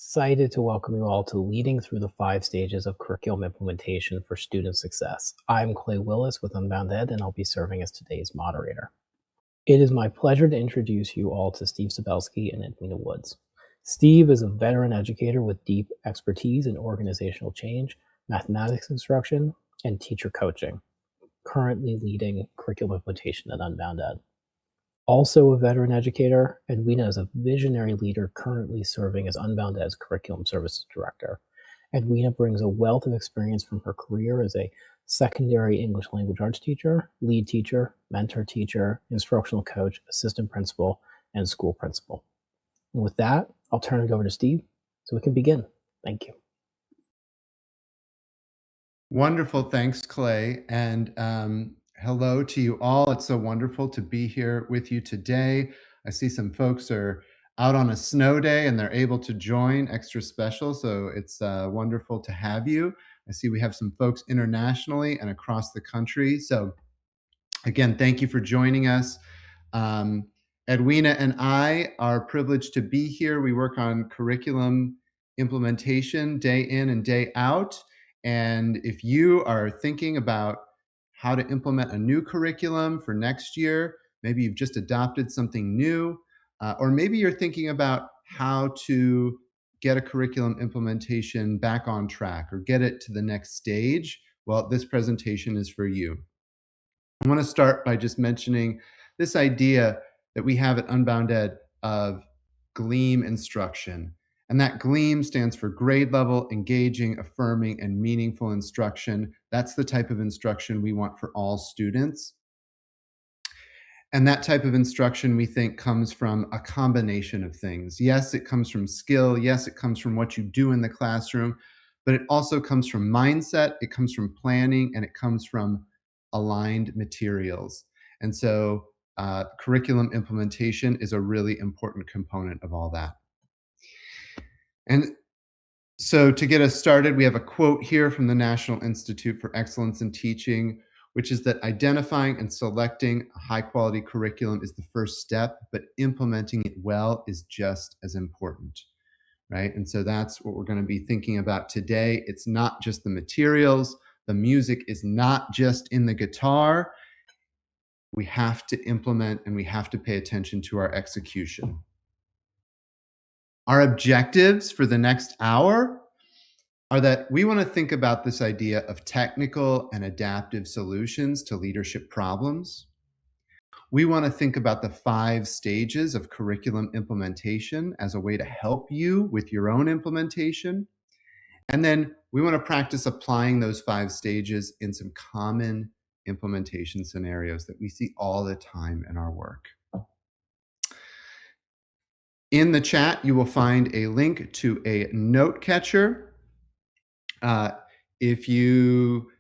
excited to welcome you all to Leading Through the 5 Stages of Curriculum Implementation for Student Success. I'm Clay Willis with UnboundEd, and I'll be serving as today's moderator. It is my pleasure to introduce you all to Steve Sebelski and Edwina Woods. Steve is a veteran educator with deep expertise in organizational change, mathematics instruction, and teacher coaching, currently leading curriculum implementation at UnboundEd. Also a veteran educator, Edwina is a visionary leader currently serving as UnboundEd's Curriculum Services Director. Edwina brings a wealth of experience from her career as a secondary English language arts teacher, lead teacher, mentor teacher, instructional coach, assistant principal, and school principal. And with that, I'll turn it over to Steve so we can begin. Thank you. Wonderful. Thanks, Clay. And hello to you all. It's so wonderful to be here with you today. I see some folks are out on a snow day and they're able to join, extra special. So it's wonderful to have you. I see we have some folks internationally and across the country. So again, thank you for joining us. Edwina and I are privileged to be here. We work on curriculum implementation day in and day out. And if you are thinking about how to implement a new curriculum for next year, maybe you've just adopted something new, or maybe you're thinking about how to get a curriculum implementation back on track or get it to the next stage, well, this presentation is for you. I want to start by just mentioning this idea that we have at UnboundEd of GLEAM instruction. And that GLEAM stands for grade level, engaging, affirming, and meaningful instruction. That's the type of instruction we want for all students. And that type of instruction, we think, comes from a combination of things. Yes, it comes from skill. Yes, it comes from what you do in the classroom, but it also comes from mindset, it comes from planning, and it comes from aligned materials. And so curriculum implementation is a really important component of all that. And so to get us started, we have a quote here from the National Institute for Excellence in Teaching, which is that identifying and selecting a high-quality curriculum is the first step, but implementing it well is just as important, right? And so that's what we're going to be thinking about today. It's not just the materials. The music is not just in the guitar. We have to implement and we have to pay attention to our execution. Our objectives for the next hour are that we want to think about this idea of technical and adaptive solutions to leadership problems. We want to think about the 5 stages of curriculum implementation as a way to help you with your own implementation. And then we want to practice applying those 5 stages in some common implementation scenarios that we see all the time in our work. In the chat, you will find a link to a note catcher. If you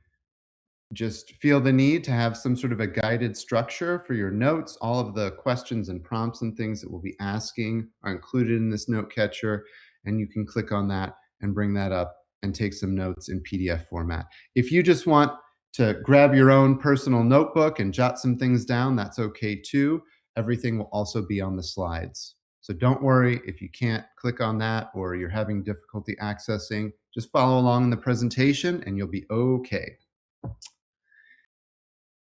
just feel the need to have some sort of a guided structure for your notes, all of the questions and prompts and things that we'll be asking are included in this note catcher, and you can click on that and bring that up and take some notes in PDF format. If you just want to grab your own personal notebook and jot some things down, that's okay too. Everything will also be on the slides. So don't worry if you can't click on that or you're having difficulty accessing. Just follow along in the presentation and you'll be okay.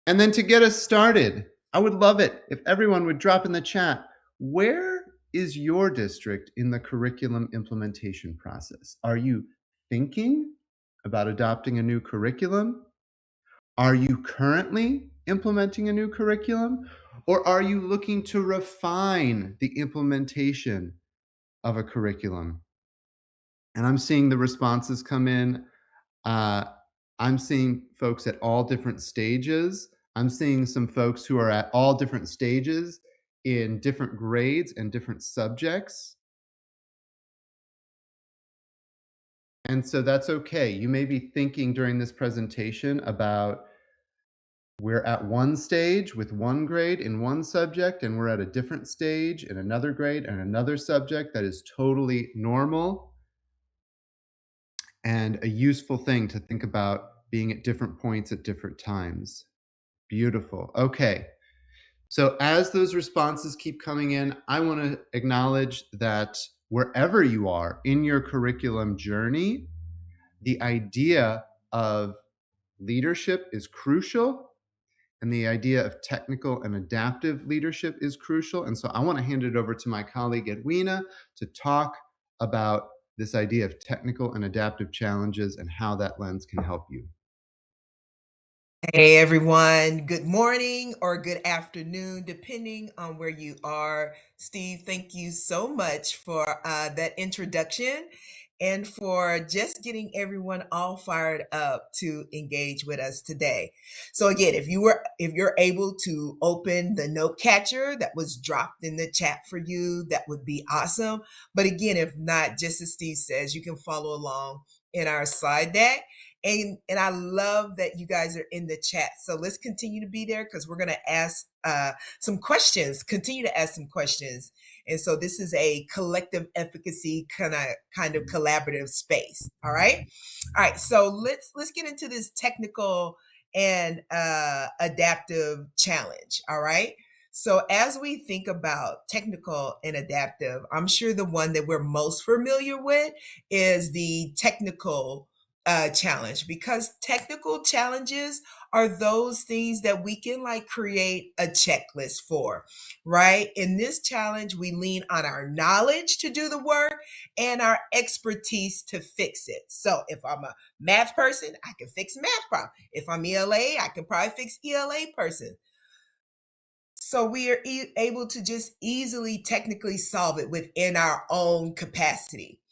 And then to get us started, I would love it if everyone would drop in the chat, where is your district in the curriculum implementation process? Are you thinking about adopting a new curriculum? Are you currently implementing a new curriculum? Or are you looking to refine the implementation of a curriculum? And I'm seeing the responses come in. I'm seeing folks at all different stages. I'm seeing some folks who are at all different stages in different grades and different subjects. And so that's okay. You may be thinking during this presentation about we're at one stage with one grade in one subject, and we're at a different stage in another grade and another subject. That is totally normal and a useful thing to think about being at different points at different times. Beautiful. Okay. So as those responses keep coming in, I want to acknowledge that wherever you are in your curriculum journey, the idea of leadership is crucial, and the idea of technical and adaptive leadership is crucial. And so I want to hand it over to my colleague Edwina to talk about this idea of technical and adaptive challenges and how that lens can help you. Hey everyone, good morning or good afternoon, depending on where you are. Steve, thank you so much for that introduction and for just getting everyone all fired up to engage with us today. So again, if you're able to open the note catcher that was dropped in the chat for you, that would be awesome. But again, if not, just as Steve says, you can follow along in our slide deck. And I love that you guys are in the chat. So let's continue to be there because we're going to ask some questions, continue to ask some questions. And so this is a collective efficacy kind of collaborative space. All right. All right. So let's get into this technical and adaptive challenge. All right. So as we think about technical and adaptive, I'm sure the one that we're most familiar with is the technical challenge, because technical challenges are those things that we can like create a checklist for, right? In this challenge, we lean on our knowledge to do the work and our expertise to fix it. So if I'm a math person, I can fix math problem. If I'm ELA, I can probably fix ELA person. So we are able to just easily technically solve it within our own capacity.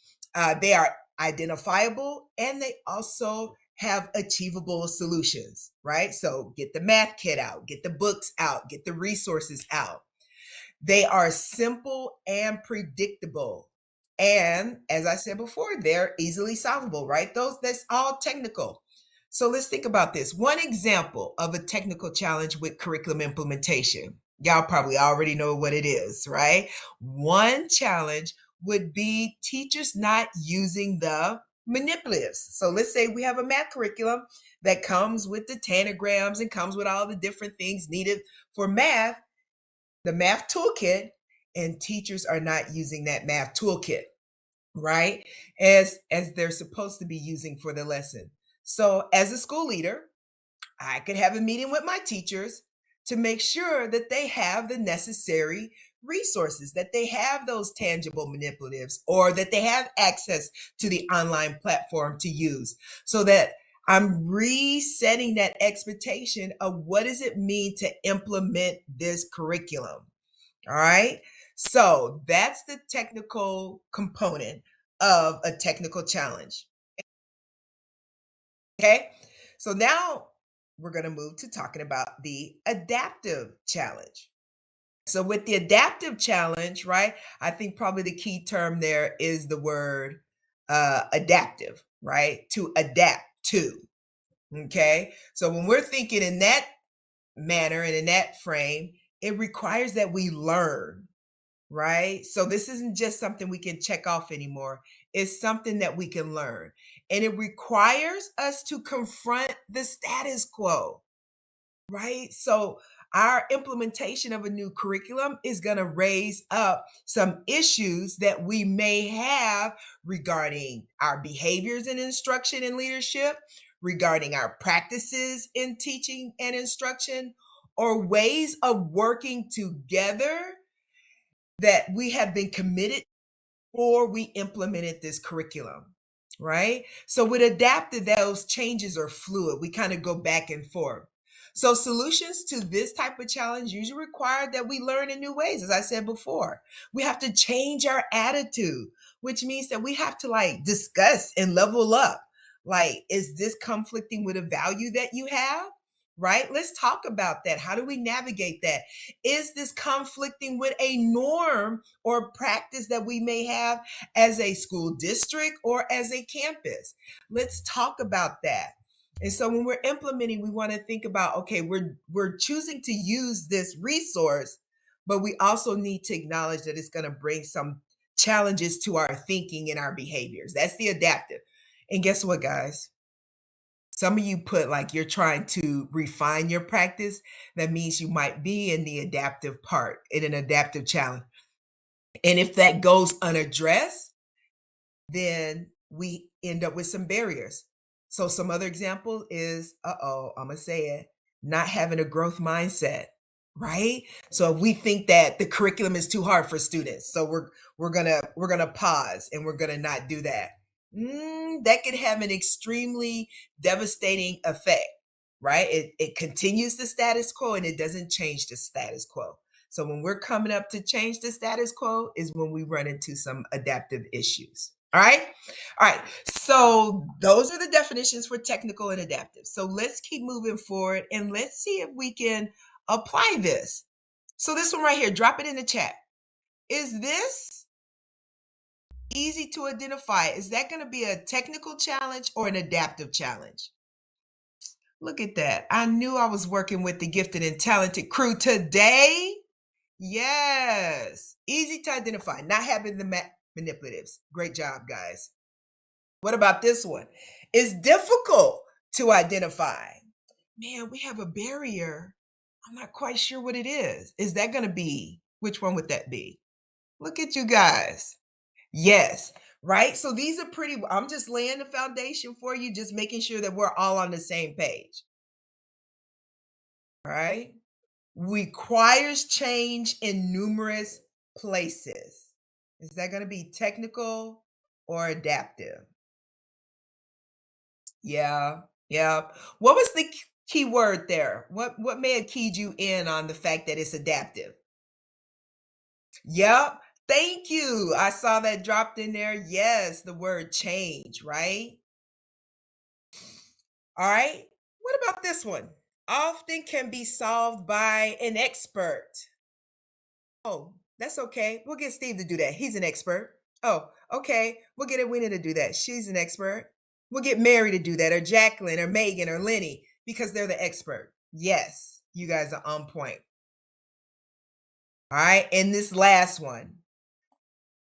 They are identifiable and they also have achievable solutions, right? So get the math kit out, get the books out, get the resources out. They are simple and predictable. And as I said before, they're easily solvable, right? That's all technical. So let's think about this. One example of a technical challenge with curriculum implementation. Y'all probably already know what it is, right? One challenge would be teachers not using the manipulatives. So let's say we have a math curriculum that comes with the tanagrams and comes with all the different things needed for math, the math toolkit, and teachers are not using that math toolkit, right? As they're supposed to be using for the lesson. So as a school leader, I could have a meeting with my teachers to make sure that they have the necessary resources, that they have those tangible manipulatives, or that they have access to the online platform to use, so that I'm resetting that expectation of what does it mean to implement this curriculum. All right. So that's the technical component of a technical challenge. Okay. So now we're going to move to talking about the adaptive challenge. So with the adaptive challenge, right, I think probably the key term there is the word adaptive, right? To adapt to. Okay. So when we're thinking in that manner and in that frame, it requires that we learn, right? So this isn't just something we can check off anymore. It's something that we can learn. And it requires us to confront the status quo, right? So our implementation of a new curriculum is going to raise up some issues that we may have regarding our behaviors in instruction and leadership, regarding our practices in teaching and instruction, or ways of working together that we have been committed before we implemented this curriculum, right? So with adaptive, those changes are fluid. We kind of go back and forth. So solutions to this type of challenge usually require that we learn in new ways. As I said before, we have to change our attitude, which means that we have to like discuss and level up. Like, is this conflicting with a value that you have? Right? Let's talk about that. How do we navigate that? Is this conflicting with a norm or practice that we may have as a school district or as a campus? Let's talk about that. And so when we're implementing, we want to think about, okay, we're choosing to use this resource, but we also need to acknowledge that it's going to bring some challenges to our thinking and our behaviors. That's the adaptive. And guess what, guys? Some of you put like you're trying to refine your practice. That means you might be in the adaptive part, in an adaptive challenge. And if that goes unaddressed, then we end up with some barriers. So some other example is, I'm gonna say it, not having a growth mindset, right? So if we think that the curriculum is too hard for students, so we're gonna pause and we're gonna not do that. That could have an extremely devastating effect, right? It continues the status quo and it doesn't change the status quo. So when we're coming up to change the status quo is when we run into some adaptive issues. All right. All right. So those are the definitions for technical and adaptive. So let's keep moving forward and let's see if we can apply this. So this one right here, drop it in the chat. Is this easy to identify? Is that going to be a technical challenge or an adaptive challenge? Look at that. I knew I was working with the gifted and talented crew today. Yes. Easy to identify, not having the manipulatives. Great job, guys. What about this one? It's difficult to identify. Man, we have a barrier. I'm not quite sure what it is. Is that going to be? Which one would that be? Look at you guys. Yes, right? So these are pretty, I'm just laying the foundation for you, just making sure that we're all on the same page. All right? Requires change in numerous places. Is that going to be technical or adaptive? Yeah, yeah. What was the key word there? What may have keyed you in on the fact that it's adaptive? Yep. Thank you. I saw that dropped in there. Yes, the word change, right? All right. What about this one? Often can be solved by an expert. Oh, that's okay. We'll get Steve to do that. He's an expert. Oh, okay. We'll get Edwina to do that. She's an expert. We'll get Mary to do that, or Jacqueline, or Megan, or Lenny, because they're the expert. Yes, you guys are on point. All right. And this last one,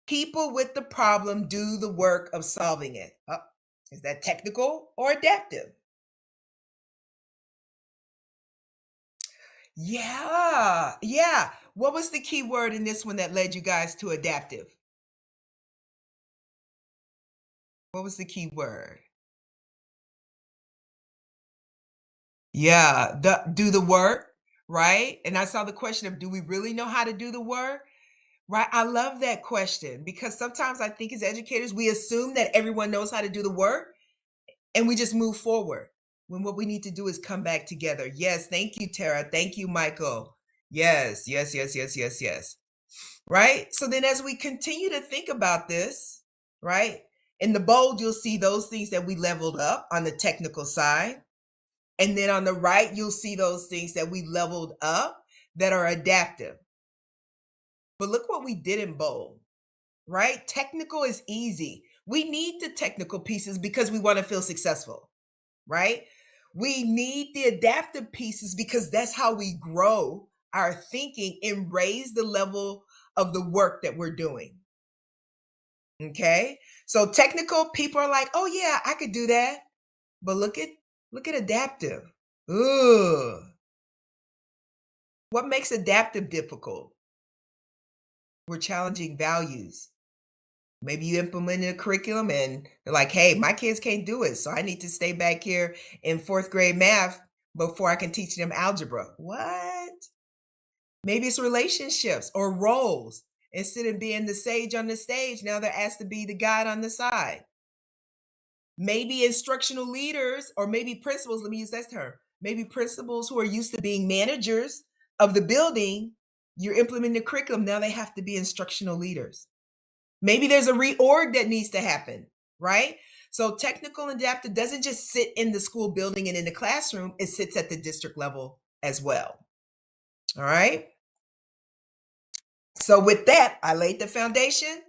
people with the problem do the work of solving it. Is that technical or adaptive? Yeah, yeah. What was the key word in this one that led you guys to adaptive? What was the key word? Yeah, do the work, right? And I saw the question of, do we really know how to do the work? Right? I love that question because sometimes I think as educators, we assume that everyone knows how to do the work and we just move forward when what we need to do is come back together. Yes, thank you, Tara. Thank you, Michael. Yes, yes, yes, yes, yes, yes. Right? So then as we continue to think about this, right? In the bold, you'll see those things that we leveled up on the technical side. And then on the right, you'll see those things that we leveled up that are adaptive. But look what we did in bold, right? Technical is easy. We need the technical pieces because we want to feel successful, right? We need the adaptive pieces because that's how we grow our thinking and raise the level of the work that we're doing. Okay? So technical people are like, "Oh yeah, I could do that." But look at adaptive. Ugh. What makes adaptive difficult? We're challenging values. Maybe you implemented a curriculum and they're like, hey, my kids can't do it. So I need to stay back here in fourth grade math before I can teach them algebra. What? Maybe it's relationships or roles. Instead of being the sage on the stage, now they're asked to be the guide on the side. Maybe instructional leaders or maybe principals, let me use that term. Maybe principals who are used to being managers of the building, you're implementing the curriculum. Now they have to be instructional leaders. Maybe there's a reorg that needs to happen, right? So technical and adaptive doesn't just sit in the school building and in the classroom, it sits at the district level as well. All right. So with that, I laid the foundation.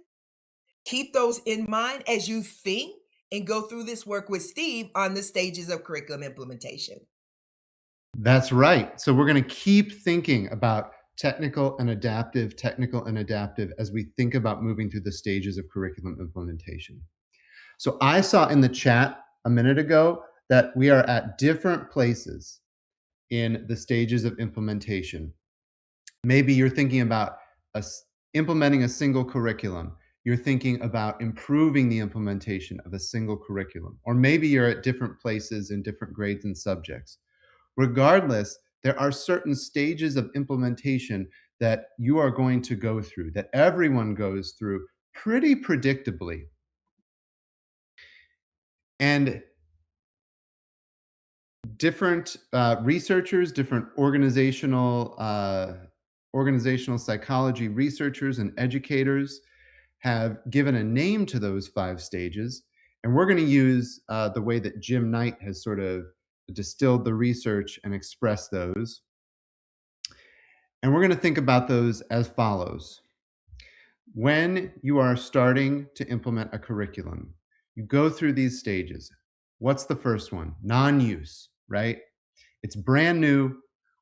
Keep those in mind as you think and go through this work with Steve on the stages of curriculum implementation. That's right. So we're going to keep thinking about technical and adaptive as we think about moving through the stages of curriculum implementation. So I saw in the chat a minute ago that we are at different places in the stages of implementation. Maybe you're thinking about implementing a single curriculum. You're thinking about improving the implementation of a single curriculum, or maybe you're at different places in different grades and subjects. Regardless, there are certain stages of implementation that you are going to go through, that everyone goes through pretty predictably. And different researchers, different organizational psychology researchers and educators have given a name to those 5 stages. And we're going to use the way that Jim Knight has sort of distilled the research and expressed those. And we're going to think about those as follows. When you are starting to implement a curriculum, you go through these stages. What's the first one? Non-use, right? It's brand new.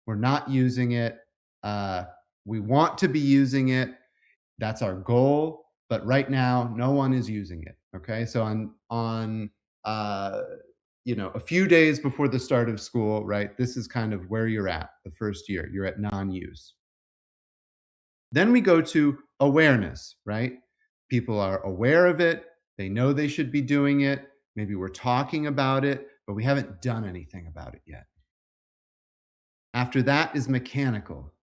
We're not using it. We want to be using it. That's our goal. But right now, no one is using it. Okay, so on a few days before the start of school, right? This is kind of where you're at the first year. You're at non-use. Then we go to awareness, right? People are aware of it. They know they should be doing it. Maybe we're talking about it, but we haven't done anything about it yet. After that is mechanical.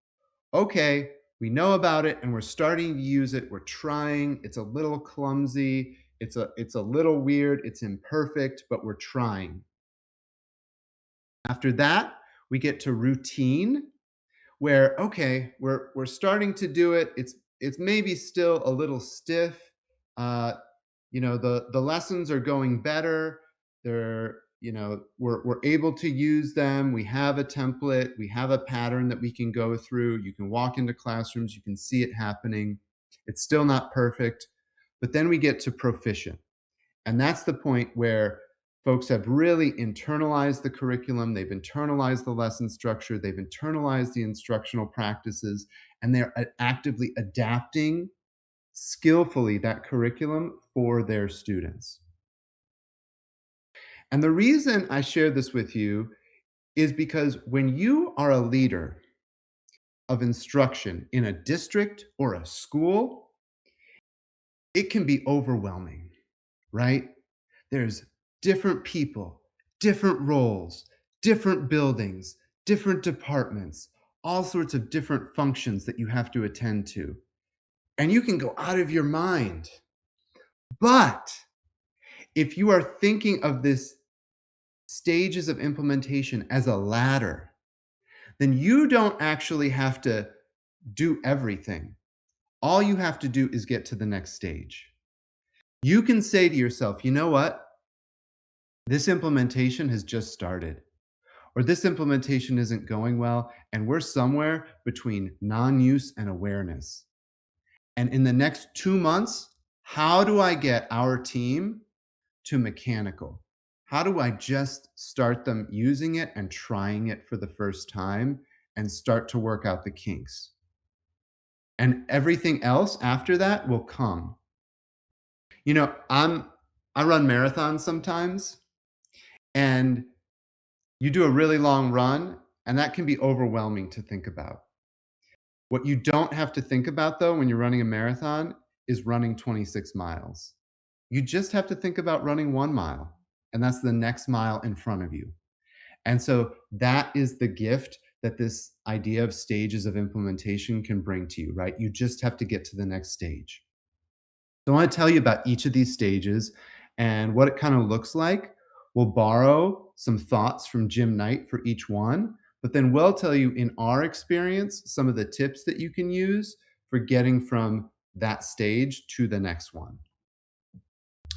Okay, we know about it and we're starting to use it. We're trying. It's a little clumsy. It's a little weird. It's imperfect, but we're trying. After that, we get to routine, where, okay, we're starting to do it. It's maybe still a little stiff. The lessons are going better. We're able to use them. We have a template. We have a pattern that we can go through. You can walk into classrooms. You can see it happening. It's still not perfect. But then we get to proficient. And that's the point where folks have really internalized the curriculum. They've internalized the lesson structure. They've internalized the instructional practices, and they're actively adapting skillfully that curriculum for their students. And the reason I share this with you is because when you are a leader of instruction in a district or a school, it can be overwhelming, right? There's different people, different roles, different buildings, different departments, all sorts of different functions that you have to attend to. And you can go out of your mind. But if you are thinking of this stages of implementation as a ladder, then you don't actually have to do everything. All you have to do is get to the next stage. You can say to yourself, you know what? This implementation has just started, or this implementation isn't going well, and we're somewhere between non-use and awareness. And in the next 2 months, how do I get our team to mechanical? How do I just start them using it and trying it for the first time and start to work out the kinks? And everything else after that will come. I run marathons sometimes, and you do a really long run, and that can be overwhelming to think about. What you don't have to think about, though, when you're running a marathon is running 26 miles. You just have to think about running 1 mile, and that's the next mile in front of you. And so that is the gift that this idea of stages of implementation can bring to you, right? You just have to get to the next stage. So I want to tell you about each of these stages and what it kind of looks like. We'll borrow some thoughts from Jim Knight for each one, but then we'll tell you in our experience some of the tips that you can use for getting from that stage to the next one.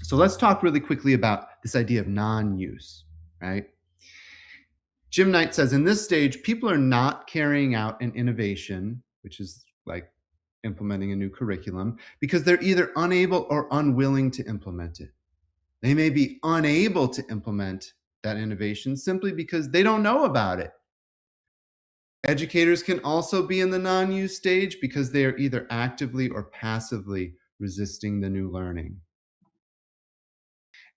So let's talk really quickly about this idea of non-use, right? Jim Knight says, in this stage, people are not carrying out an innovation, which is like implementing a new curriculum, because they're either unable or unwilling to implement it. They may be unable to implement that innovation simply because they don't know about it. Educators can also be in the non-use stage because they are either actively or passively resisting the new learning.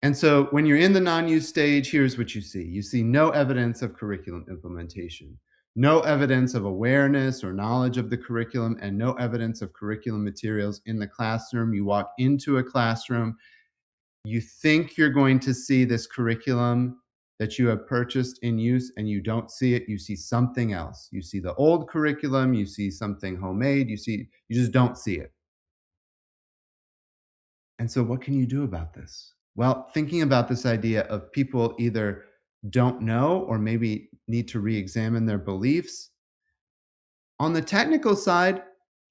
And so when you're in the non-use stage, here's what you see. You see no evidence of curriculum implementation. No evidence of awareness or knowledge of the curriculum, and no evidence of curriculum materials in the classroom. You walk into a classroom, you think you're going to see this curriculum that you have purchased in use, and you don't see it. You see something else. You see the old curriculum, you see something homemade, you just don't see it. And so what can you do about this? Well, thinking about this idea of people either don't know or maybe need to re-examine their beliefs. On the technical side,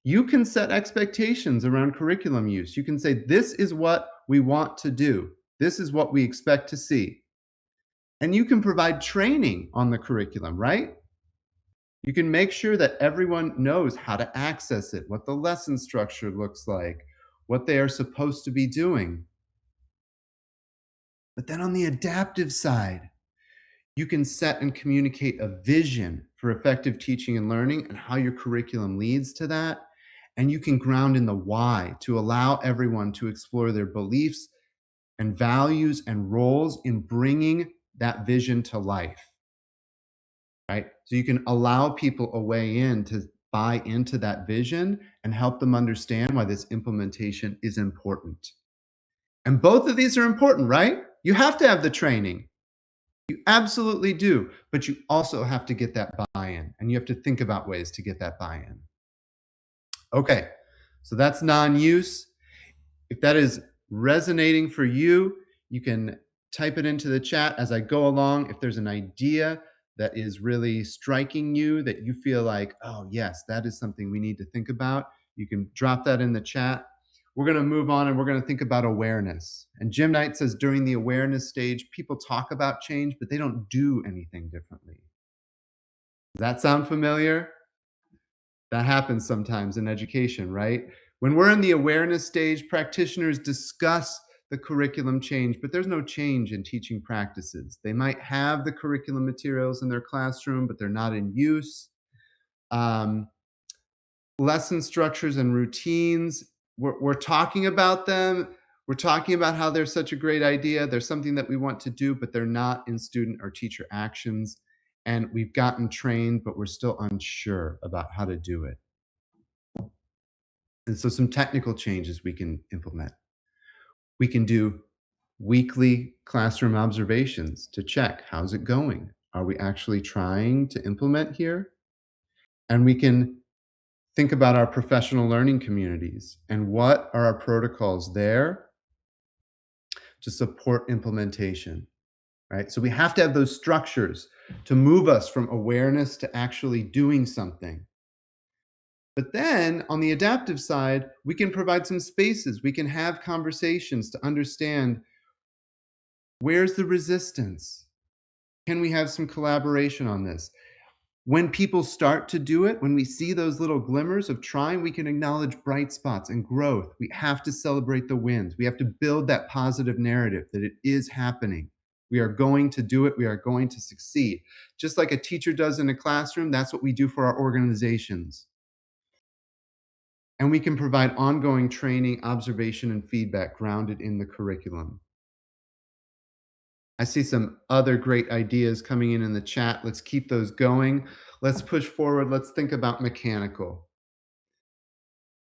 you can set expectations around curriculum use. You can say, this is what we want to do. This is what we expect to see. And you can provide training on the curriculum, right? You can make sure that everyone knows how to access it, what the lesson structure looks like, what they are supposed to be doing. But then on the adaptive side, you can set and communicate a vision for effective teaching and learning and how your curriculum leads to that. And you can ground in the why to allow everyone to explore their beliefs and values and roles in bringing that vision to life, right? So you can allow people a way in to buy into that vision and help them understand why this implementation is important. And both of these are important, right? You have to have the training. You absolutely do, but you also have to get that buy-in, and you have to think about ways to get that buy-in. Okay, so that's non-use. If that is resonating for you, you can type it into the chat as I go along. If there's an idea that is really striking you, that you feel like, oh yes, that is something we need to think about, you can drop that in the chat. We're going to move on and we're going to think about awareness. And Jim Knight says during the awareness stage, people talk about change, but they don't do anything differently. Does that sound familiar? That happens sometimes in education, right? When we're in the awareness stage, practitioners discuss the curriculum change, but there's no change in teaching practices. They might have the curriculum materials in their classroom, but they're not in use. Lesson structures and routines, we're talking about them. We're talking about how they're such a great idea. They're something that we want to do, but they're not in student or teacher actions. And we've gotten trained, but we're still unsure about how to do it. And so some technical changes we can implement. We can do weekly classroom observations to check, how's it going? Are we actually trying to implement here? And we can think about our professional learning communities and what are our protocols there to support implementation, right? So we have to have those structures to move us from awareness to actually doing something. But then on the adaptive side, we can provide some spaces. We can have conversations to understand where's the resistance? Can we have some collaboration on this? When people start to do it, when we see those little glimmers of trying, we can acknowledge bright spots and growth. We have to celebrate the wins. We have to build that positive narrative that it is happening. We are going to do it. We are going to succeed. Just like a teacher does in a classroom, that's what we do for our organizations. And we can provide ongoing training, observation, and feedback grounded in the curriculum. I see some other great ideas coming in the chat. Let's keep those going. Let's push forward. Let's think about mechanical.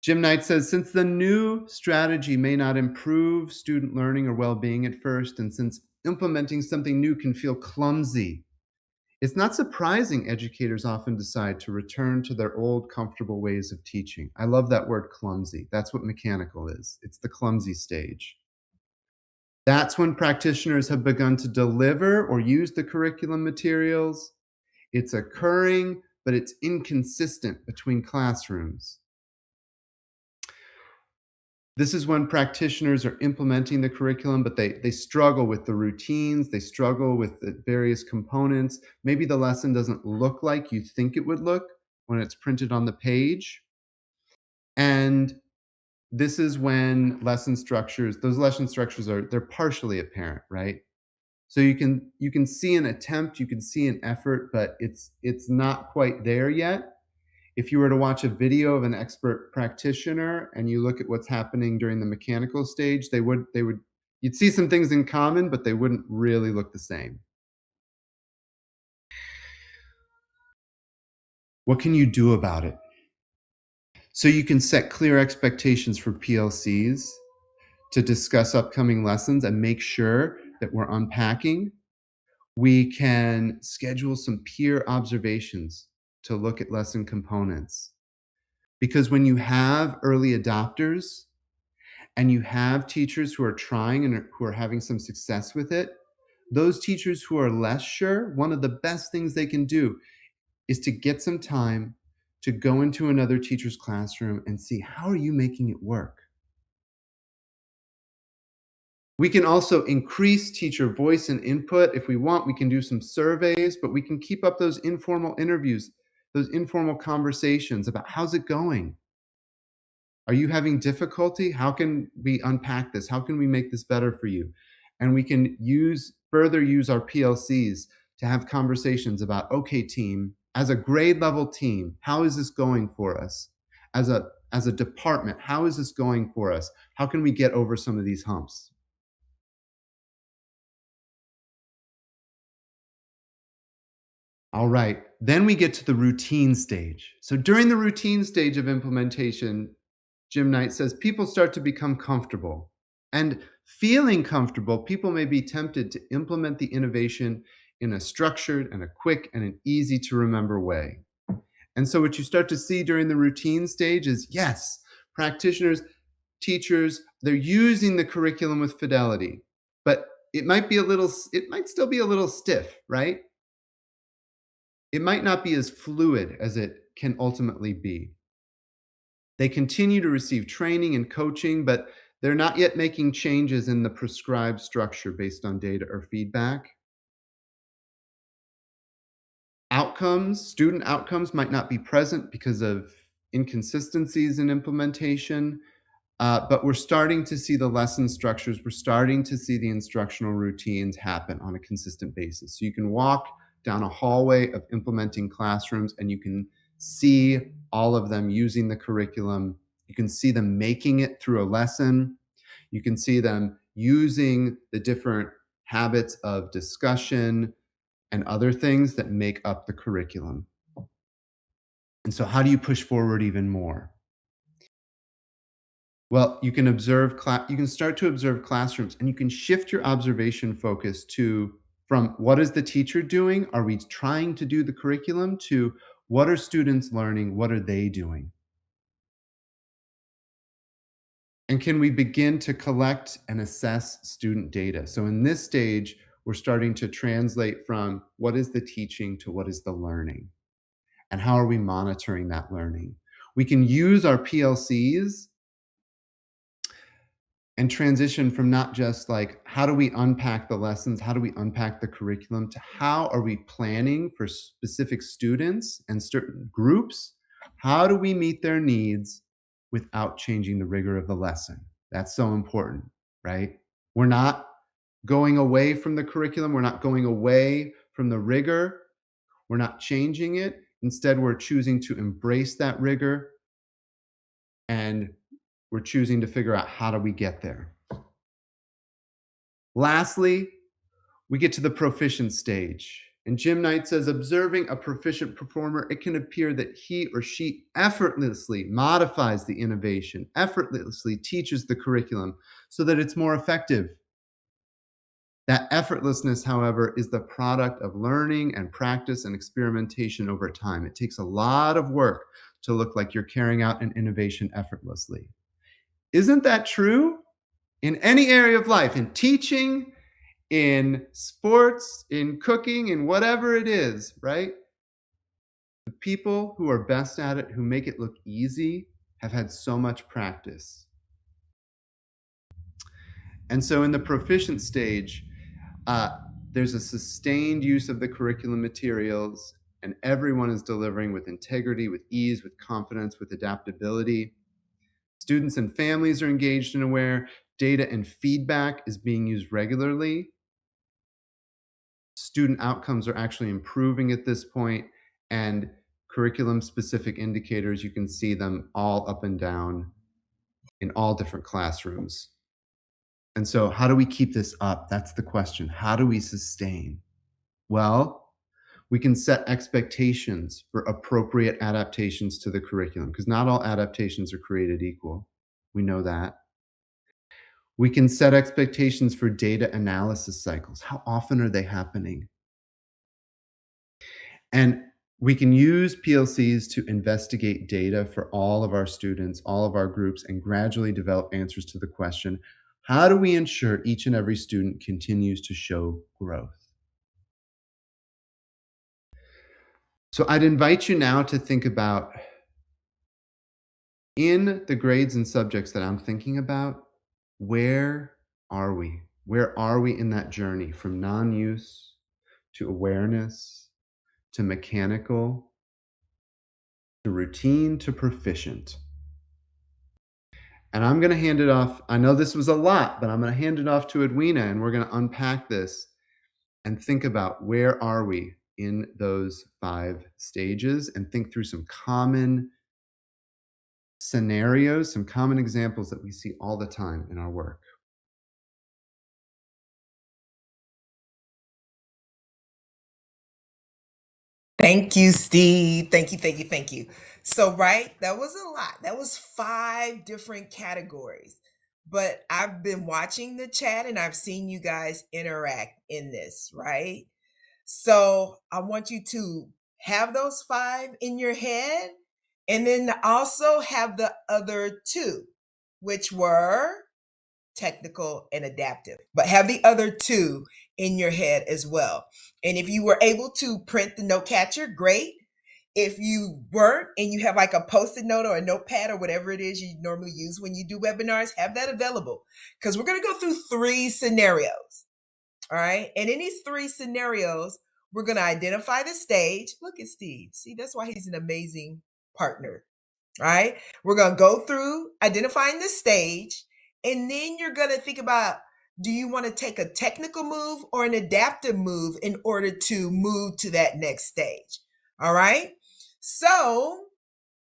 Jim Knight says, since the new strategy may not improve student learning or well-being at first, and since implementing something new can feel clumsy, it's not surprising educators often decide to return to their old comfortable ways of teaching. I love that word clumsy. That's what mechanical is. It's the clumsy stage. That's when practitioners have begun to deliver or use the curriculum materials. It's occurring, but it's inconsistent between classrooms. This is when practitioners are implementing the curriculum, but they struggle with the routines, they struggle with the various components. Maybe the lesson doesn't look like you think it would look when it's printed on the page. And this is when those lesson structures they're partially apparent, right? So you can see an attempt, you can see an effort, but it's not quite there yet. If you were to watch a video of an expert practitioner and you look at what's happening during the mechanical stage, you'd see some things in common, but they wouldn't really look the same. What can you do about it? So you can set clear expectations for PLCs to discuss upcoming lessons and make sure that we're unpacking. We can schedule some peer observations to look at lesson components. Because when you have early adopters and you have teachers who are trying and who are having some success with it, those teachers who are less sure, one of the best things they can do is to get some time to go into another teacher's classroom and see, how are you making it work? We can also increase teacher voice and input. If we want, we can do some surveys, but we can keep up those informal interviews, those informal conversations about how's it going? Are you having difficulty? How can we unpack this? How can we make this better for you? And we can further use our PLCs to have conversations about, okay, team, as a grade level team, how is this going for us? As a department, how is this going for us? How can we get over some of these humps? All right, then we get to the routine stage. So during the routine stage of implementation, Jim Knight says people start to become comfortable. And feeling comfortable, people may be tempted to implement the innovation in a structured and a quick and an easy to remember way. And so what you start to see during the routine stage is, yes, practitioners, teachers, they're using the curriculum with fidelity, but it might still be a little stiff, right? It might not be as fluid as it can ultimately be. They continue to receive training and coaching, but they're not yet making changes in the prescribed structure based on data or feedback. Student outcomes might not be present because of inconsistencies in implementation, but we're starting to see the lesson structures, we're starting to see the instructional routines happen on a consistent basis. So you can walk down a hallway of implementing classrooms and you can see all of them using the curriculum. You can see them making it through a lesson. You can see them using the different habits of discussion and other things that make up the curriculum. And so how do you push forward even more? Well, you can start to observe classrooms and you can shift your observation focus from what is the teacher doing? Are we trying to do the curriculum? To what are students learning? What are they doing? And can we begin to collect and assess student data? So in this stage, we're starting to translate from what is the teaching to what is the learning? And how are we monitoring that learning? We can use our PLCs and transition from not just like, how do we unpack the lessons? How do we unpack the curriculum? To how are we planning for specific students and certain groups? How do we meet their needs without changing the rigor of the lesson? That's so important, right? We're not going away from the curriculum. We're not going away from the rigor. We're not changing it. Instead, we're choosing to embrace that rigor, and we're choosing to figure out, how do we get there? Lastly, we get to the proficient stage. And Jim Knight says, observing a proficient performer, it can appear that he or she effortlessly modifies the innovation, effortlessly teaches the curriculum so that it's more effective. That effortlessness, however, is the product of learning and practice and experimentation over time. It takes a lot of work to look like you're carrying out an innovation effortlessly. Isn't that true? In any area of life, in teaching, in sports, in cooking, in whatever it is, right? The people who are best at it, who make it look easy, have had so much practice. And so in the proficient stage, there's a sustained use of the curriculum materials, and everyone is delivering with integrity, with ease, with confidence, with adaptability. Students and families are engaged and aware. Data and feedback is being used regularly. Student outcomes are actually improving at this point, and curriculum-specific indicators, you can see them all up and down in all different classrooms. And so how do we keep this up? That's the question. How do we sustain? Well, We can set expectations for appropriate adaptations to the curriculum, because not all adaptations are created equal. We know that. We can set expectations for data analysis cycles. How often are they happening? And we can use PLCs to investigate data for all of our students, all of our groups, and gradually develop answers to the question, how do we ensure each and every student continues to show growth? So I'd invite you now to think about, in the grades and subjects that I'm thinking about, where are we? Where are we in that journey from non-use to awareness to mechanical to routine to proficient? And I'm going to hand it off. I know this was a lot, but I'm going to hand it off to Edwina, and we're going to unpack this and think about where are we in those 5 stages, and think through some common scenarios, some common examples that we see all the time in our work. Thank you, Steve. Thank you, thank you, thank you. So, right, that was a lot. That was 5 different categories. But I've been watching the chat and I've seen you guys interact in this, right? So, I want you to have those 5 in your head and then also have the other 2, which were technical and adaptive, but have the other 2 in your head as well. And if you were able to print the note catcher, great. If you weren't and you have like a post-it note or a notepad or whatever it is you normally use when you do webinars, have that available, because we're going to go through 3 scenarios. All right. And in these 3 scenarios, we're going to identify the stage. Look at Steve. See, that's why he's an amazing partner. All right. We're going to go through identifying the stage. And then you're going to think about, do you want to take a technical move or an adaptive move in order to move to that next stage? All right. So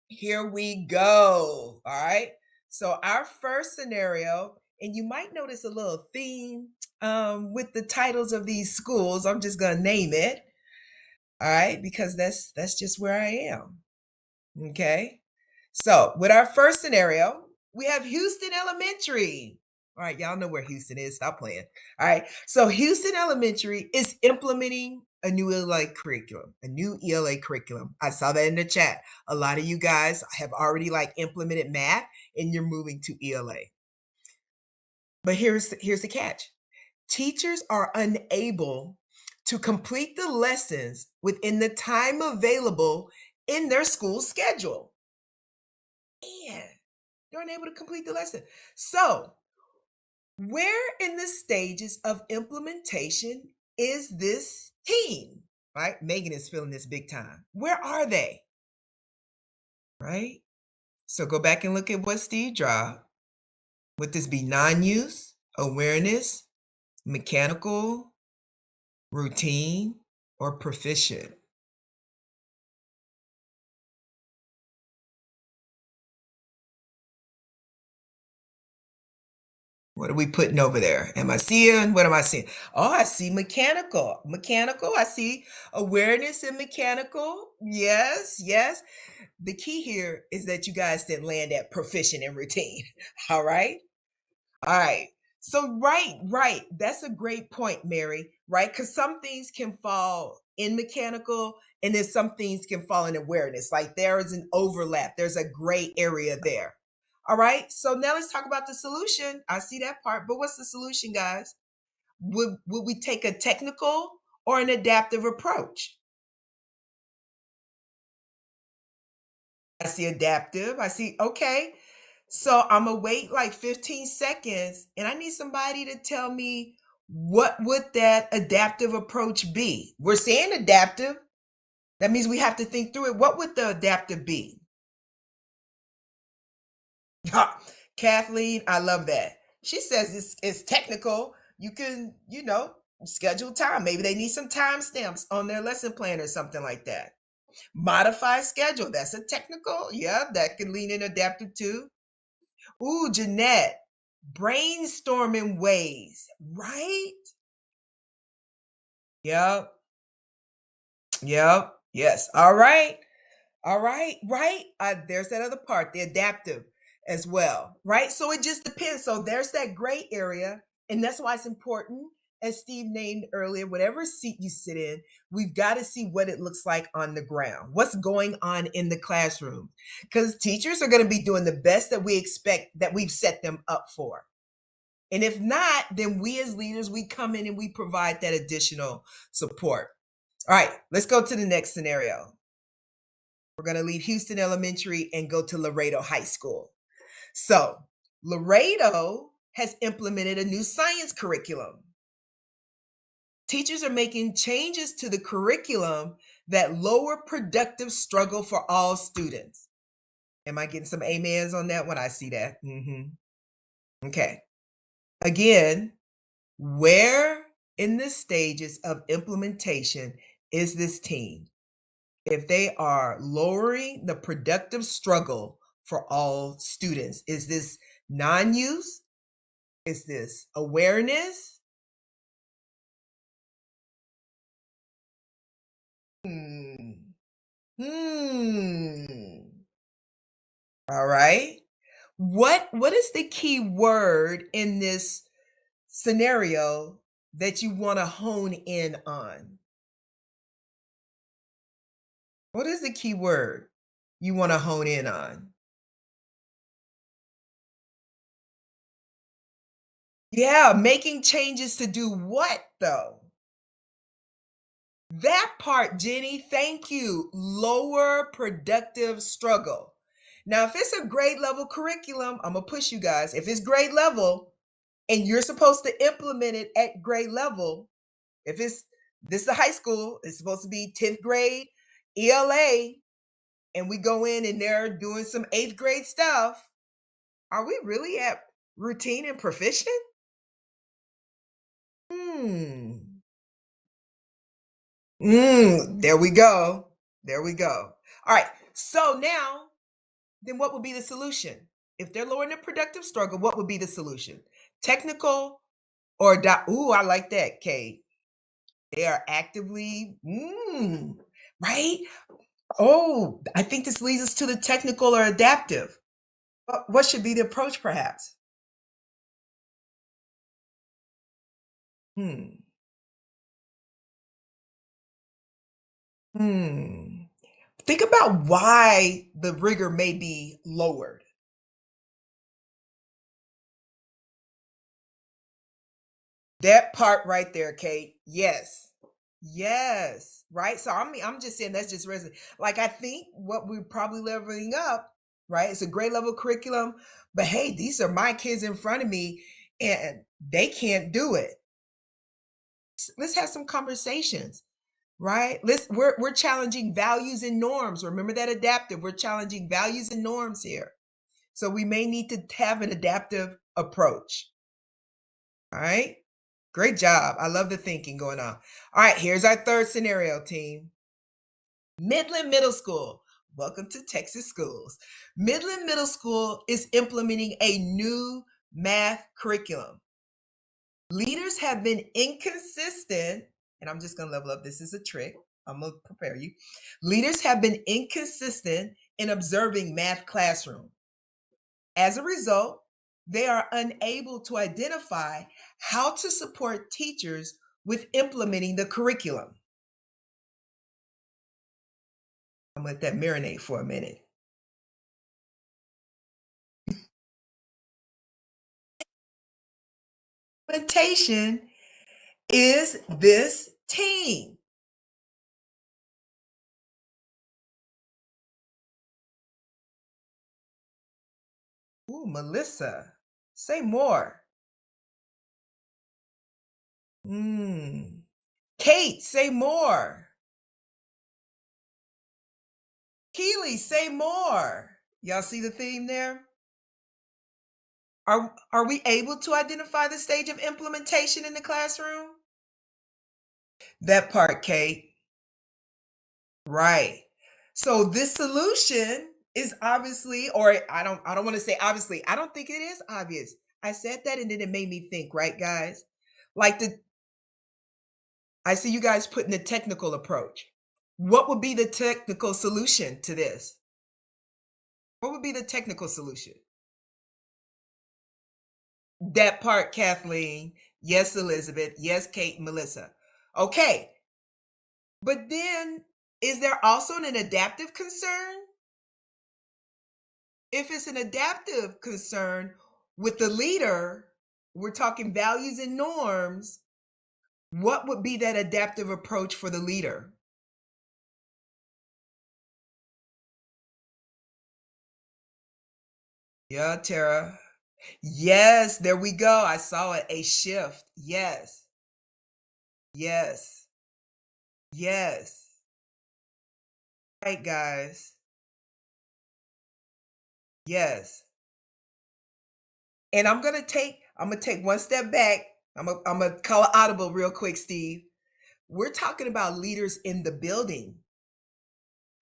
here we go. All right. So our first scenario, and you might notice a little theme with the titles of these schools. I'm just going to name it. All right. Because that's just where I am. Okay. So with our first scenario, we have Houston Elementary. All right, y'all know where Houston is. Stop playing. All right. So Houston Elementary is implementing a new ELA curriculum, I saw that in the chat. A lot of you guys have already implemented math and you're moving to ELA. But here's the catch. Teachers are unable to complete the lessons within the time available in their school schedule. Man, they're unable to complete the lesson. So, where in the stages of implementation is this team? Right? Megan is feeling this big time. Where are they? Right? So go back and look at what Steve dropped. Would this be non-use, awareness, mechanical, routine, or proficient? What are we putting over there? Am I seeing? What am I seeing? Oh, I see mechanical. Mechanical. I see awareness and mechanical. Yes, yes. The key here is that you guys didn't land at proficient and routine. All right. All right. So, right. That's a great point, Mary, right? Because some things can fall in mechanical and then some things can fall in awareness. Like there is an overlap, there's a gray area there. All right. So, now let's talk about the solution. I see that part, but what's the solution, guys? Would we take a technical or an adaptive approach? I see adaptive. I see, okay. So I'm gonna wait like 15 seconds and I need somebody to tell me what would that adaptive approach be? We're saying adaptive. That means we have to think through it. What would the adaptive be? Kathleen, I love that. She says it's technical. You can, schedule time. Maybe they need some timestamps on their lesson plan or something like that. Modify schedule. That's a technical. Yeah, that can lean in adaptive too. Ooh, Jeanette, brainstorming ways, right? Yep. Yep. Yes. All right. All right. Right. There's that other part, the adaptive as well. Right. So it just depends. So there's that gray area. And that's why it's important, as Steve named earlier, whatever seat you sit in, we've got to see what it looks like on the ground, what's going on in the classroom. Because teachers are going to be doing the best that we expect, that we've set them up for. And if not, then we as leaders, we come in and we provide that additional support. All right, let's go to the next scenario. We're going to leave Houston Elementary and go to Laredo High School. So, Laredo has implemented a new science curriculum. Teachers are making changes to the curriculum that lower productive struggle for all students. Am I getting some amens on that one? I see that. Okay. Again, where in the stages of implementation is this team? If they are lowering the productive struggle for all students, is this non-use? Is this awareness? All right. What is the key word in this scenario that you want to hone in on? What is the key word you want to hone in on? Yeah, making changes to do what though? That part, Jenny, thank you. Lower productive struggle. Now, if it's a grade level curriculum, I'm going to push you guys. If it's grade level and you're supposed to implement it at grade level, if it's this is a high school, it's supposed to be 10th grade ELA, and we go in and they're doing some 8th grade stuff, are we really at routine and proficient? There we go. There we go. All right. So now, then what would be the solution? If they're lowering the productive struggle, what would be the solution? Technical or ooh, I like that, Kate. They are actively, right? Oh, I think this leads us to the technical or adaptive. What should be the approach, perhaps? Hmm. Hmm. Think about why the rigor may be lowered. That part right there, Kate. Yes. Yes. Right. So I'm just saying that's just resident. Like I think what we're probably leveling up, right? It's a grade level curriculum, but hey, these are my kids in front of me and they can't do it. Let's have some conversations, right? We're challenging values and norms. Remember that adaptive. We're challenging values and norms here. So we may need to have an adaptive approach. All right. Great job. I love the thinking going on. All right, here's our third scenario, team. Midland Middle School. Welcome to Texas schools. Midland Middle School is implementing a new math curriculum. Leaders have been inconsistent, and I'm just going to level up. This is a trick. I'm going to prepare you. Leaders have been inconsistent in observing math classroom. As a result, they are unable to identify how to support teachers with implementing the curriculum. I'm going to let that marinate for a minute. Implementation is this team. Ooh, Melissa, say more. Kate, say more. Keely, say more. Y'all see the theme there? Are we able to identify the stage of implementation in the classroom? That part, Kate. Right. So this solution is obviously, or I don't want to say obviously, I don't think it is obvious. I said that and then it made me think, right, guys? Like I see you guys putting the technical approach. What would be the technical solution to this? What would be the technical solution? That part, Kathleen. Yes, Elizabeth. Yes, Kate and Melissa. Okay. But then, is there also an adaptive concern? If it's an adaptive concern with the leader, we're talking values and norms. What would be that adaptive approach for the leader? Yeah, Tara. Yes, there we go. I saw it. A shift. Yes. Yes. Yes. Right, guys. Yes. And I'm gonna take one step back. I'm gonna call it audible real quick, Steve. We're talking about leaders in the building.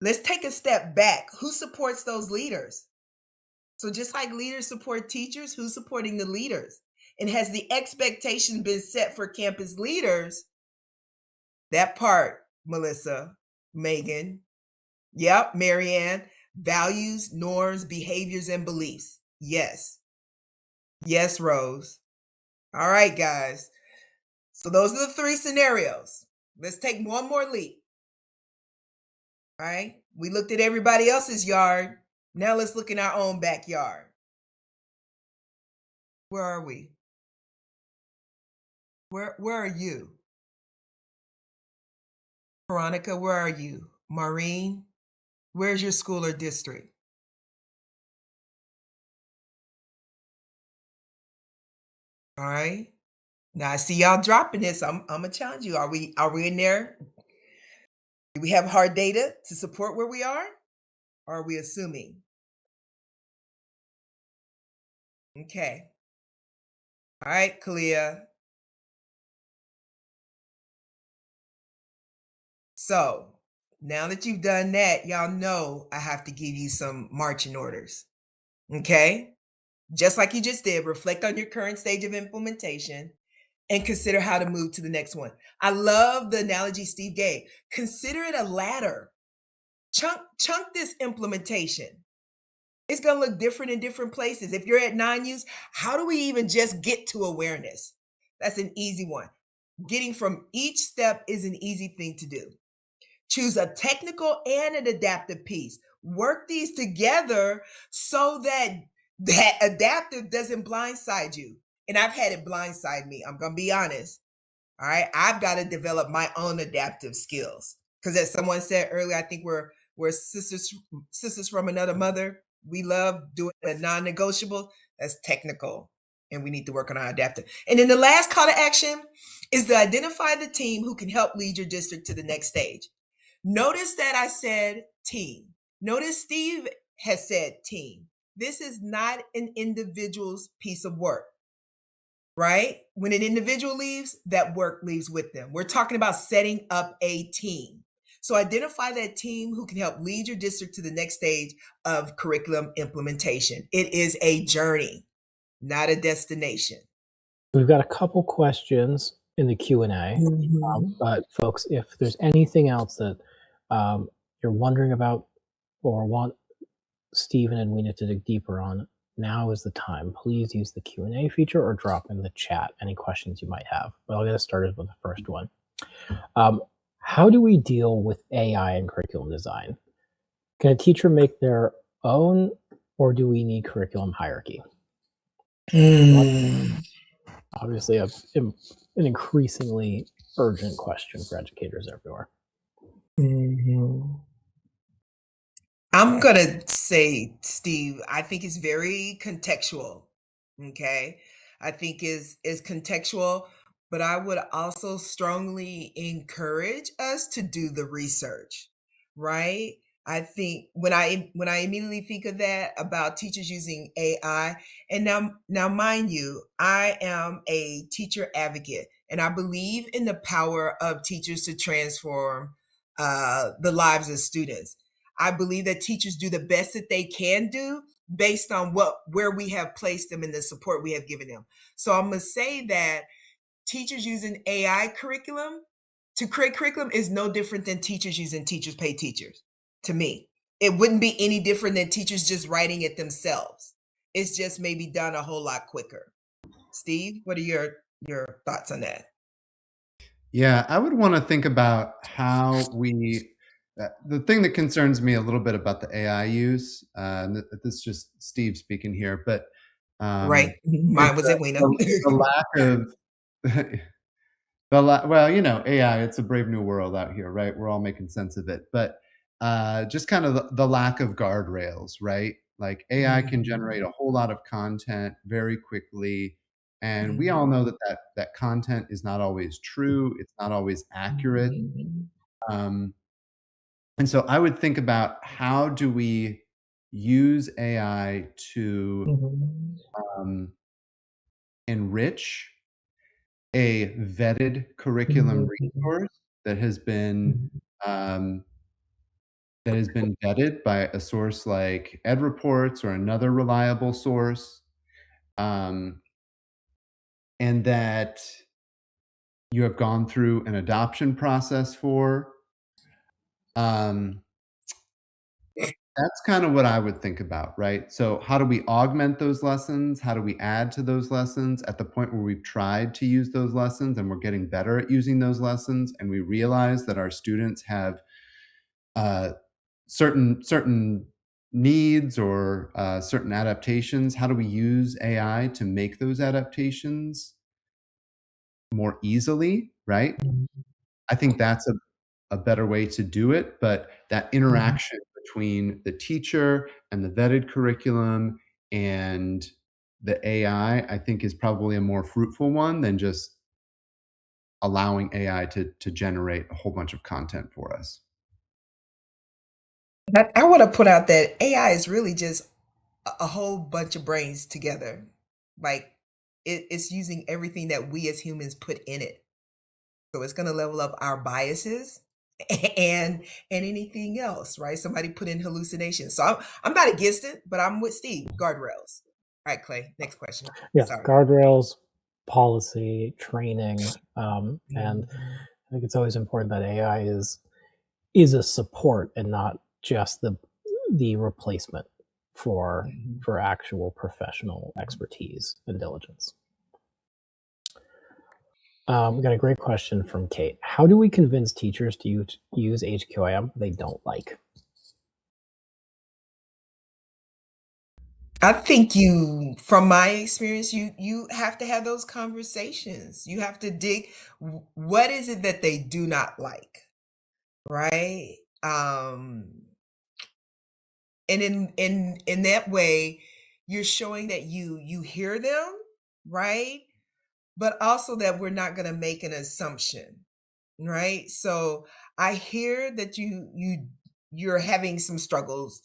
Let's take a step back. Who supports those leaders? So just like leaders support teachers, who's supporting the leaders? And has the expectation been set for campus leaders? That part, Melissa, Megan. Yep, Marianne. Values, norms, behaviors, and beliefs. Yes. Yes, Rose. All right, guys. So those are the three scenarios. Let's take one more leap. All right. We looked at everybody else's yard. Now let's look in our own backyard. Where are we? Where are you? Veronica, where are you? Maureen, where's your school or district? All right. Now I see y'all dropping this. I'm gonna challenge you. Are we in there? Do we have hard data to support where we are? Or are we assuming? Okay. All right, Kalia. So now that you've done that, y'all know I have to give you some marching orders. Okay? Just like you just did, reflect on your current stage of implementation and consider how to move to the next one. I love the analogy Steve gave. Consider it a ladder. Chunk this implementation. It's going to look different in different places. If you're at 9Us, how do we even just get to awareness? That's an easy one. Getting from each step is an easy thing to do. Choose a technical and an adaptive piece. Work these together so that adaptive doesn't blindside you. And I've had it blindside me. I'm going to be honest. All right. I've got to develop my own adaptive skills. Because as someone said earlier, I think we're sisters from another mother. We love doing a non-negotiable. That's technical. And we need to work on our adaptive. And then the last call to action is to identify the team who can help lead your district to the next stage. Notice that I said team. Notice Steve has said team. This is not an individual's piece of work, right? When an individual leaves, that work leaves with them. We're talking about setting up a team. So identify that team who can help lead your district to the next stage of curriculum implementation. It is a journey, not a destination. We've got a couple questions in the Q&A, but folks, if there's anything else that you're wondering about or want Steve and Edwina to dig deeper on, now is the time. Please use the Q&A feature or drop in the chat any questions you might have. But I'll get us started with the first one. How do we deal with AI in curriculum design? Can a teacher make their own, or do we need curriculum hierarchy? Obviously, an increasingly urgent question for educators everywhere. I'm going to say, Steve, I think it's very contextual. Okay. I think is contextual, but I would also strongly encourage us to do the research, right? I think when I immediately think of that about teachers using AI, and now mind you, I am a teacher advocate, and I believe in the power of teachers to transform the lives of students. I believe that teachers do the best that they can do based on where we have placed them and the support we have given them. So I'm going to say that teachers using AI curriculum, to create curriculum is no different than teachers using teachers pay teachers, to me. It wouldn't be any different than teachers just writing it themselves. It's just maybe done a whole lot quicker. Steve, what are your thoughts on that? Yeah, I would want to think about how the thing that concerns me a little bit about the AI use, this is just Steve speaking here, but Right. is Mine was Edwina. the lack of well, AI, it's a brave new world out here, right? We're all making sense of it. But just kind of the lack of guardrails, right? Like AI can generate a whole lot of content very quickly. And we all know that content is not always true. It's not always accurate. Um, and so I would think about how do we use AI to um, enrich a vetted curriculum resource that has been um, vetted by a source like EdReports or another reliable source, um, and that you have gone through an adoption process for. Um, that's kind of what I would think about, right? So, how do we augment those lessons? How do we add to those lessons at the point where we've tried to use those lessons and we're getting better at using those lessons, and we realize that our students have uh, certain needs or certain adaptations? How do we use AI to make those adaptations more easily? Right? I think that's a better way to do it. But that interaction between the teacher and the vetted curriculum and the AI, I think, is probably a more fruitful one than just allowing AI to generate a whole bunch of content for us. I want to put out that AI is really just a whole bunch of brains together. Like it's using everything that we as humans put in it. So it's going to level up our biases and anything else, right? Somebody put in hallucinations. So I'm not against it, but I'm with Steve. Guardrails. All right, Clay. Next question. Yeah, Sorry. guardrails, policy, training, and I think it's always important that AI is a support and not just the replacement for actual professional expertise and diligence. We got a great question from Kate. How do we convince teachers to use HQIM they don't like? I think from my experience, you have to have those conversations. You have to dig what is it that they do not like, right? And in that way, you're showing that you hear them, right? But also that we're not going to make an assumption, right? So I hear that you're having some struggles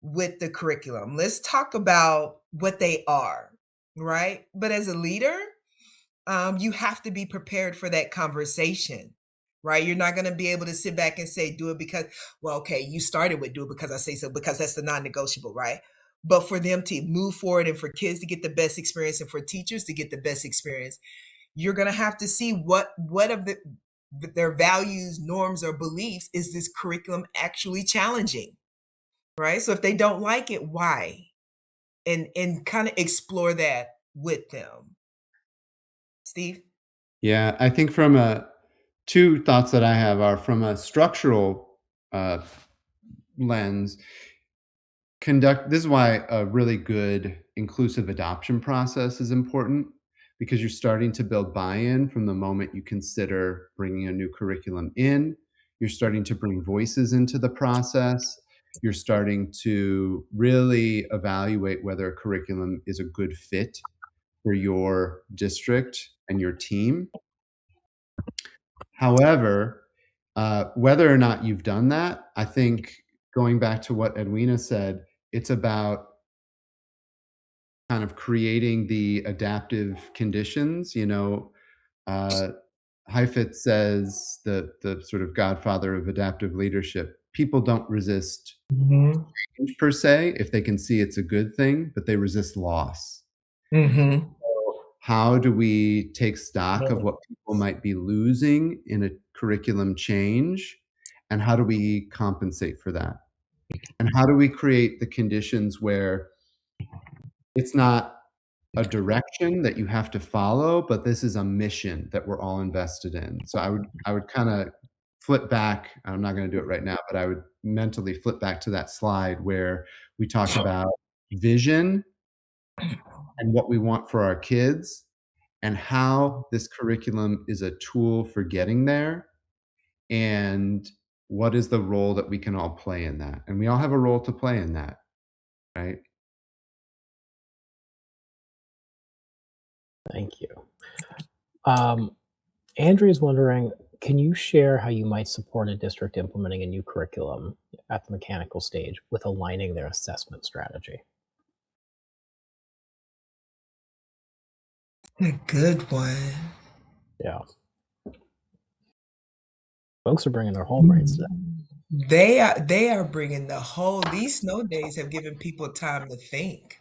with the curriculum. Let's talk about what they are, right? But as a leader, you have to be prepared for that conversation, right? You're not going to be able to sit back and say, do it because, well, okay, you started with do it because I say so, because that's the non negotiable, right? But for them to move forward and for kids to get the best experience and for teachers to get the best experience, you're going to have to see what of their values, norms, or beliefs is this curriculum actually challenging, right? So if they don't like it, why? And kind of explore that with them. Steve? Yeah, I think two thoughts that I have are from a structural lens. This is why a really good inclusive adoption process is important, because you're starting to build buy-in from the moment you consider bringing a new curriculum in. You're starting to bring voices into the process. You're starting to really evaluate whether a curriculum is a good fit for your district and your team. However, whether or not you've done that, I think, going back to what Edwina said, it's about kind of creating the adaptive conditions. Heifetz says, the sort of godfather of adaptive leadership, people don't resist change per se if they can see it's a good thing, but they resist loss. Mm-hmm. How do we take stock of what people might be losing in a curriculum change, and how do we compensate for that? And how do we create the conditions where it's not a direction that you have to follow, but this is a mission that we're all invested in? So I would kind of flip back. I'm not going to do it right now, but I would mentally flip back to that slide where we talk about vision and what we want for our kids and how this curriculum is a tool for getting there, and what is the role that we can all play in that. And we all have a role to play in that, right? Thank you. Andrea is wondering, can you share how you might support a district implementing a new curriculum at the mechanical stage with aligning their assessment strategy? A good one. Yeah. Folks are bringing their whole brains today. They are bringing the whole. These snow days have given people time to think.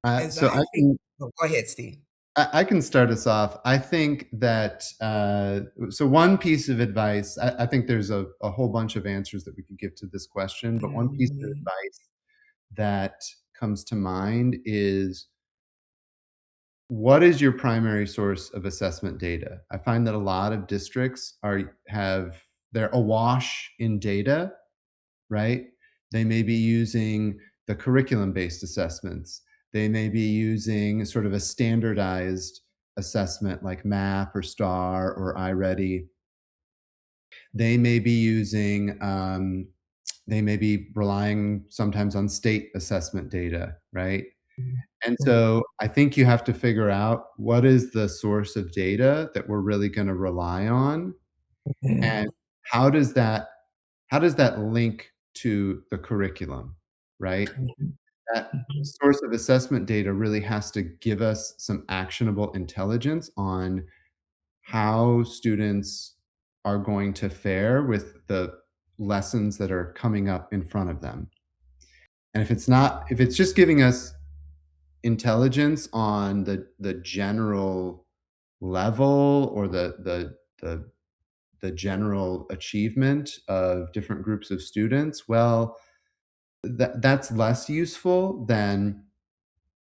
As So I think, oh, go ahead, Steve. I can start us off. I think that, so one piece of advice, I think there's a whole bunch of answers that we could give to this question, but one piece of advice that comes to mind is, what is your primary source of assessment data? I find that a lot of districts they're awash in data, right? They may be using the curriculum-based assessments. They may be using sort of a standardized assessment like MAP or STAR or iReady. They may be relying sometimes on state assessment data, right? And so I think you have to figure out what is the source of data that we're really going to rely on, and how does that link to the curriculum, right? That source of assessment data really has to give us some actionable intelligence on how students are going to fare with the lessons that are coming up in front of them. And if it's just giving us intelligence on the general level or the general achievement of different groups of students, well, that's less useful than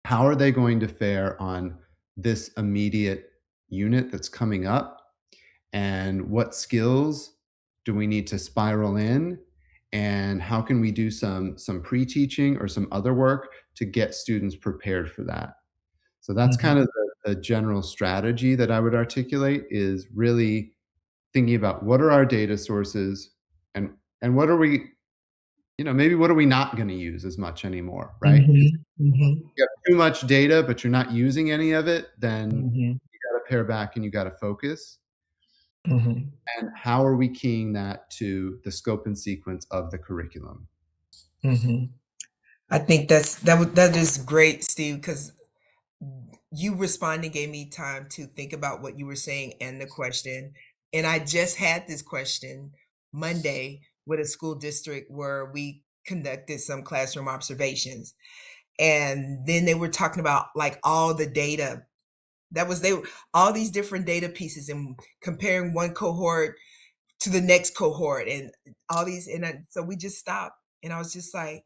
how are they going to fare on this immediate unit that's coming up, and what skills do we need to spiral in, and how can we do some pre-teaching or some other work to get students prepared for that. So that's kind of the general strategy that I would articulate, is really thinking about what are our data sources, and what are we, maybe what are we not going to use as much anymore, right? If you have too much data, but you're not using any of it, then you got to pare back and you got to focus. And how are we keying that to the scope and sequence of the curriculum? I think that is great, Steve, because you responding gave me time to think about what you were saying and the question. And I just had this question Monday with a school district where we conducted some classroom observations. And then they were talking about like all the data all these different data pieces and comparing one cohort to the next cohort and all these. So we just stopped and I was just like,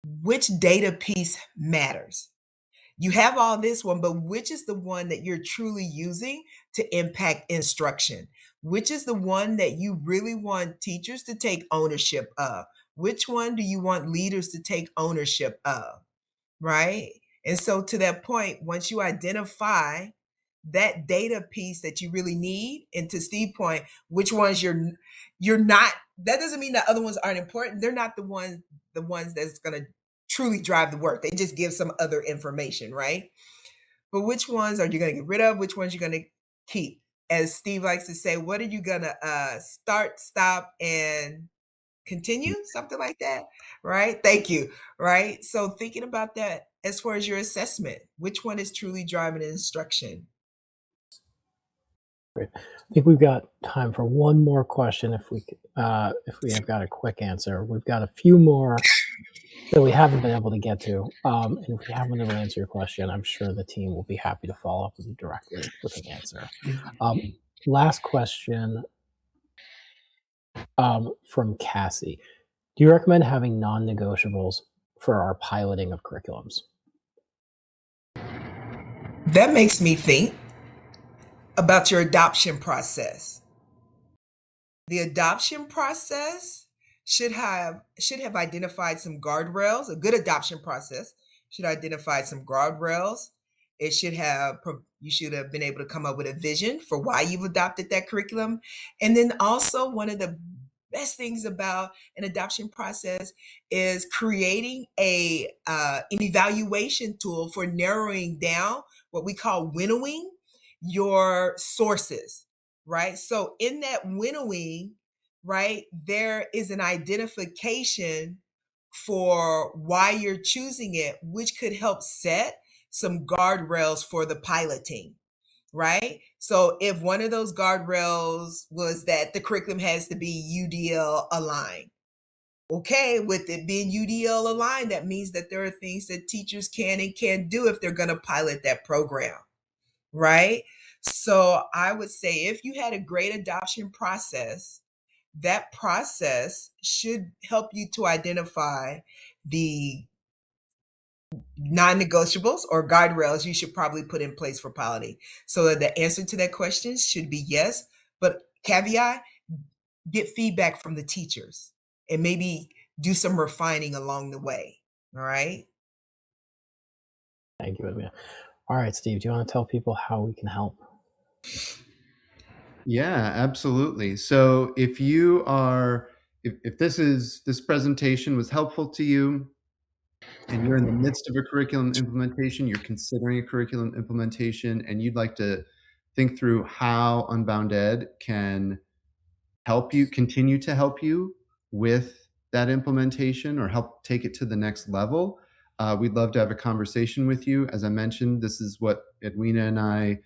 which data piece matters? You have all this one, but which is the one that you're truly using to impact instruction? Which is the one that you really want teachers to take ownership of? Which one do you want leaders to take ownership of? Right? And so to that point, once you identify that data piece that you really need, and to Steve's point, which ones you're not, that doesn't mean that other ones aren't important. They're not the ones that's going to truly drive the work. They just give some other information, right? But which ones are you going to get rid of? Which ones you're going to keep? As Steve likes to say, what are you going to start, stop, and continue? Something like that, right? Thank you, right? So thinking about that as far as your assessment, which one is truly driving instruction? Great. I think we've got time for one more question if we have got a quick answer. We've got a few more that we haven't been able to get to. And if we haven't been able to answer your question, I'm sure the team will be happy to follow up with you directly with an answer. Last question from Cassie. Do you recommend having non-negotiables for our piloting of curriculums? That makes me think about your adoption process. The adoption process should have identified some guardrails. A good adoption process should identify some guardrails. You should have been able to come up with a vision for why you've adopted that curriculum. And then also, one of the best things about an adoption process is creating an evaluation tool for narrowing down what we call winnowing your sources, right? So in that winnowing, right, there is an identification for why you're choosing it, which could help set some guardrails for the piloting, right? So if one of those guardrails was that the curriculum has to be UDL aligned, okay, with it being UDL aligned, that means that there are things that teachers can and can't do if they're going to pilot that program, right? So I would say if you had a great adoption process, that process should help you to identify the non-negotiables or guardrails you should probably put in place for piloting. So the answer to that question should be yes, but caveat, get feedback from the teachers and maybe do some refining along the way. All right. Thank you, Edwina. All right, Steve, do you want to tell people how we can help? Yeah, absolutely. So if you are, if this presentation was helpful to you and you're in the midst of a curriculum implementation, you're considering a curriculum implementation, and you'd like to think through how UnboundEd can help you, continue to help you with that implementation or help take it to the next level, we'd love to have a conversation with you. As I mentioned, this is what Edwina and I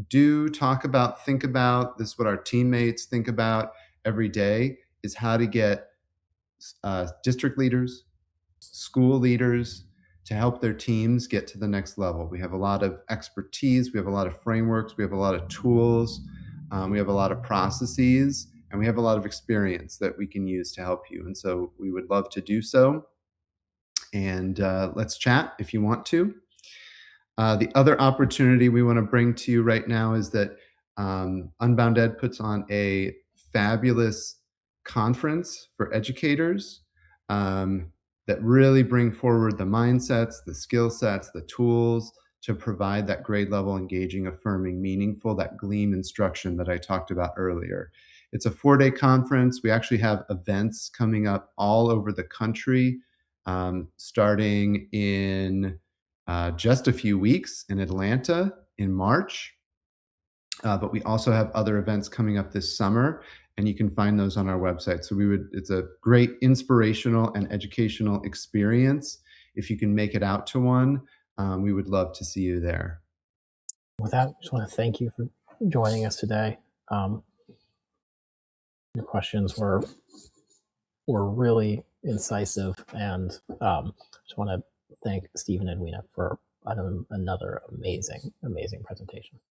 do talk about, think about. This is what our teammates think about every day, is how to get district leaders, school leaders to help their teams get to the next level. We have a lot of expertise, we have a lot of frameworks, we have a lot of tools, we have a lot of processes, and we have a lot of experience that we can use to help you. And so we would love to do so. And let's chat if you want to. The other opportunity we want to bring to you right now is that UnboundEd puts on a fabulous conference for educators that really bring forward the mindsets, the skill sets, the tools to provide that grade level, engaging, affirming, meaningful, that GLEAM instruction that I talked about earlier. It's a 4-day conference. We actually have events coming up all over the country, starting in just a few weeks in Atlanta in March. But we also have other events coming up this summer, and you can find those on our website. So it's a great inspirational and educational experience. If you can make it out to one, we would love to see you there. With that, I just want to thank you for joining us today. Your questions were really incisive, and just want to thank Steve and Edwina for another amazing presentation.